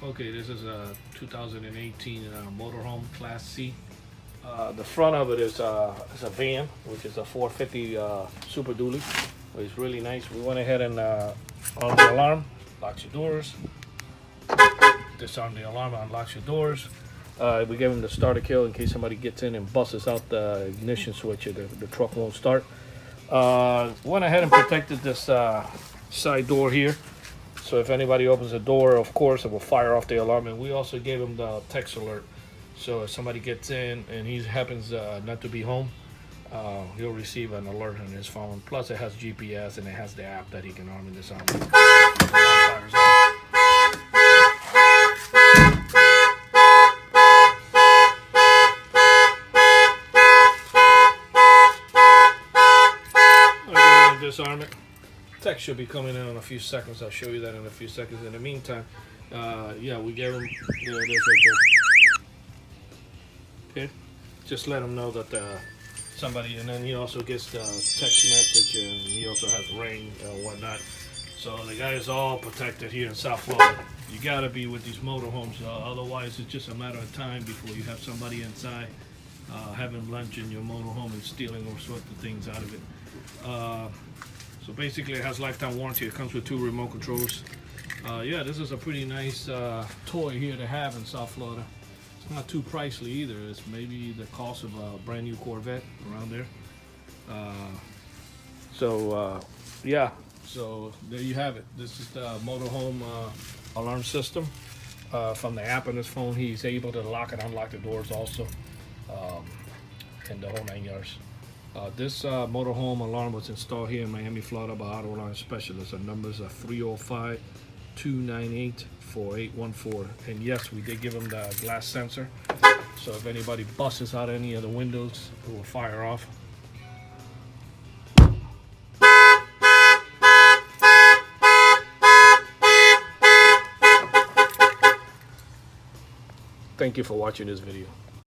Okay, this is a 2018 motorhome Class C. The front of it is a van, which is a 450 Super Dually. It's really nice. We went ahead and on the alarm, locks your doors. Disarm the alarm, unlocks your doors. We gave him the starter kill in case somebody gets in and busts out the ignition switch. The truck won't start. Went ahead and protected this side door here. So if anybody opens the door, of course, it will fire off the alarm. And we also gave him the text alert. So if somebody gets in and he happens not to be home, he'll receive an alert on his phone. Plus it has GPS and it has the app that he can arm and disarm. The alarm fires off. Disarm it. Text should be coming in a few seconds. I'll show you that in a few seconds. In the meantime, yeah, we gave him there it is right there. Okay, just let him know that somebody, and then he also gets the text message, and he also has ring and whatnot. So the guy is all protected here in South Florida. You gotta be with these motorhomes, otherwise it's just a matter of time before you have somebody inside having lunch in your motorhome and stealing all sorts of things out of it. So basically it has lifetime warranty. It comes with 2 remote controls. Yeah, this is a pretty nice toy here to have in South Florida. It's not too pricey either. It's maybe the cost of a brand new Corvette around there. Yeah, so there you have it. This is the motorhome alarm system. From the app on his phone, he's able to lock and unlock the doors also, and the whole 9 yards. This motorhome alarm was installed here in Miami, Florida by Auto Alarm Specialists. Our numbers are 305-298-4814. And yes, we did give them the glass sensor. So if anybody busts out any of the windows, it will fire off. Thank you for watching this video.